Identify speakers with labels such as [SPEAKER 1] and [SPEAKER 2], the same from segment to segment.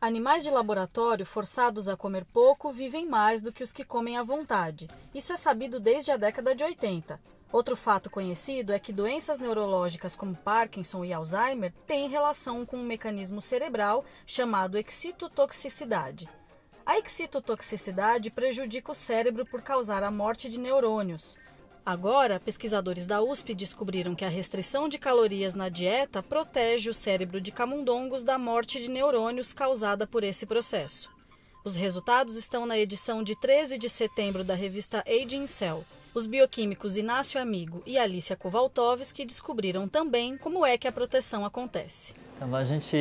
[SPEAKER 1] Animais de laboratório forçados a comer pouco vivem mais do que os que comem à vontade. Isso é sabido desde a década de 80. Outro fato conhecido é que doenças neurológicas como Parkinson e Alzheimer têm relação com um mecanismo cerebral chamado excitotoxicidade. A excitotoxicidade prejudica o cérebro por causar a morte de neurônios. Agora, pesquisadores da USP descobriram que a restrição de calorias na dieta protege o cérebro de camundongos da morte de neurônios causada por esse processo. Os resultados estão na edição de 13 de setembro da revista Aging Cell. Os bioquímicos Inácio Amigo e Alicia Kowaltowski descobriram também como é que a proteção acontece.
[SPEAKER 2] Então, a gente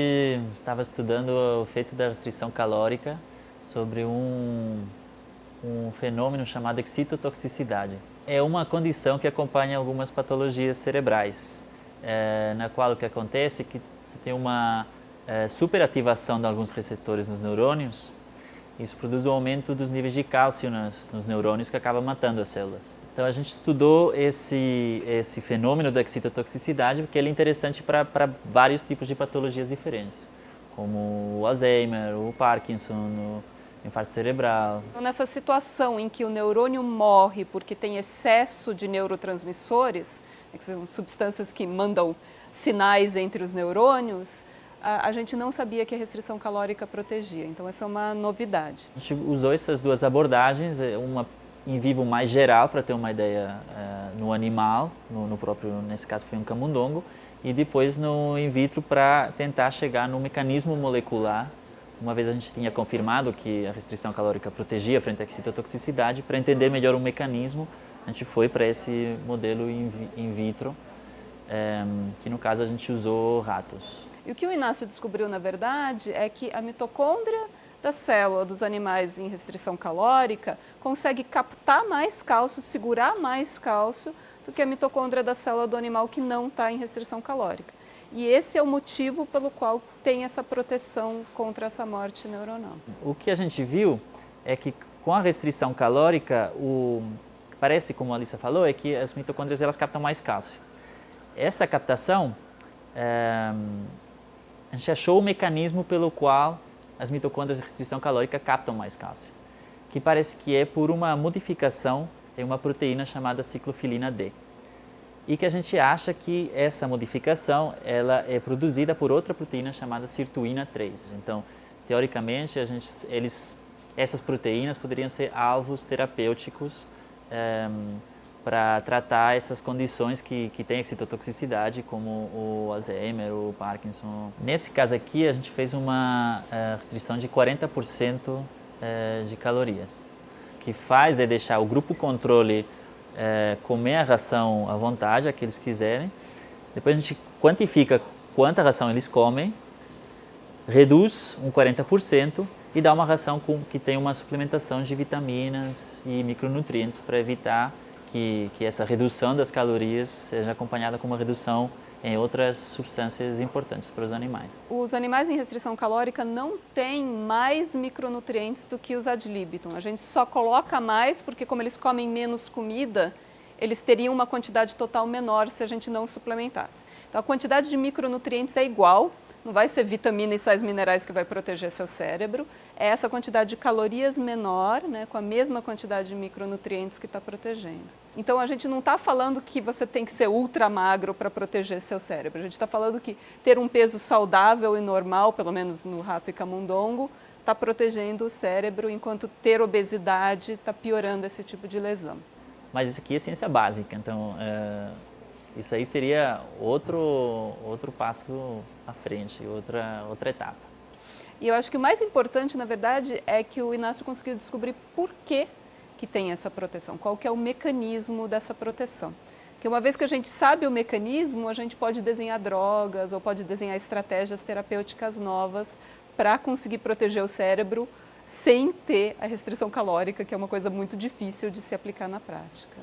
[SPEAKER 2] estava estudando o efeito da restrição calórica sobre um fenômeno chamado excitotoxicidade. É uma condição que acompanha algumas patologias cerebrais, na qual o que acontece é que você tem uma superativação de alguns receptores nos neurônios. Isso produz um aumento dos níveis de cálcio nos neurônios que acaba matando as células. Então a gente estudou esse fenômeno da excitotoxicidade porque ele é interessante para vários tipos de patologias diferentes, como o Alzheimer, o Parkinson, infarto cerebral.
[SPEAKER 3] Nessa situação em que o neurônio morre porque tem excesso de neurotransmissores, que são substâncias que mandam sinais entre os neurônios, a gente não sabia que a restrição calórica protegia. Então essa é uma novidade.
[SPEAKER 2] A gente usou essas duas abordagens, uma em vivo mais geral para ter uma ideia no animal, no próprio, nesse caso foi um camundongo, e depois no in vitro para tentar chegar no mecanismo molecular. Uma vez a gente tinha confirmado que a restrição calórica protegia frente à excitotoxicidade, para entender melhor o mecanismo, a gente foi para esse modelo in vitro, que no caso a gente usou ratos.
[SPEAKER 3] E o que o Inácio descobriu, na verdade, é que a mitocôndria da célula dos animais em restrição calórica consegue captar mais cálcio, segurar mais cálcio do que a mitocôndria da célula do animal que não está em restrição calórica. E esse é o motivo pelo qual tem essa proteção contra essa morte neuronal.
[SPEAKER 2] O que a gente viu é que com a restrição calórica, parece, como a Alicia falou, é que as mitocôndrias elas captam mais cálcio. Essa captação, a gente achou o mecanismo pelo qual as mitocôndrias de restrição calórica captam mais cálcio, que parece que é por uma modificação em uma proteína chamada ciclofilina D. E que a gente acha que essa modificação ela é produzida por outra proteína chamada sirtuína 3. Então, teoricamente, essas proteínas poderiam ser alvos terapêuticos para tratar essas condições que têm excitotoxicidade, como o Alzheimer, o Parkinson. Nesse caso aqui, a gente fez uma restrição de 40% de calorias. O que faz é deixar o grupo controle comer a ração à vontade, a que eles quiserem. Depois a gente quantifica quanta ração eles comem, reduz 40% e dá uma ração que tem uma suplementação de vitaminas e micronutrientes para evitar que essa redução das calorias seja acompanhada com uma redução em outras substâncias importantes para os animais.
[SPEAKER 3] Os animais em restrição calórica não têm mais micronutrientes do que os ad libitum. A gente só coloca mais porque, como eles comem menos comida, eles teriam uma quantidade total menor se a gente não suplementasse. Então, a quantidade de micronutrientes é igual, não vai ser vitamina e sais minerais que vai proteger seu cérebro, é essa quantidade de calorias menor, né, com a mesma quantidade de micronutrientes que está protegendo. Então, a gente não está falando que você tem que ser ultra magro para proteger seu cérebro. A gente está falando que ter um peso saudável e normal, pelo menos no rato e camundongo, está protegendo o cérebro, enquanto ter obesidade está piorando esse tipo de lesão.
[SPEAKER 2] Mas isso aqui é ciência básica, então isso aí seria outro passo à frente, outra etapa.
[SPEAKER 3] E eu acho que o mais importante, na verdade, é que o Inácio conseguiu descobrir por que tem essa proteção, qual que é o mecanismo dessa proteção. Porque uma vez que a gente sabe o mecanismo, a gente pode desenhar drogas ou pode desenhar estratégias terapêuticas novas para conseguir proteger o cérebro sem ter a restrição calórica, que é uma coisa muito difícil de se aplicar na prática.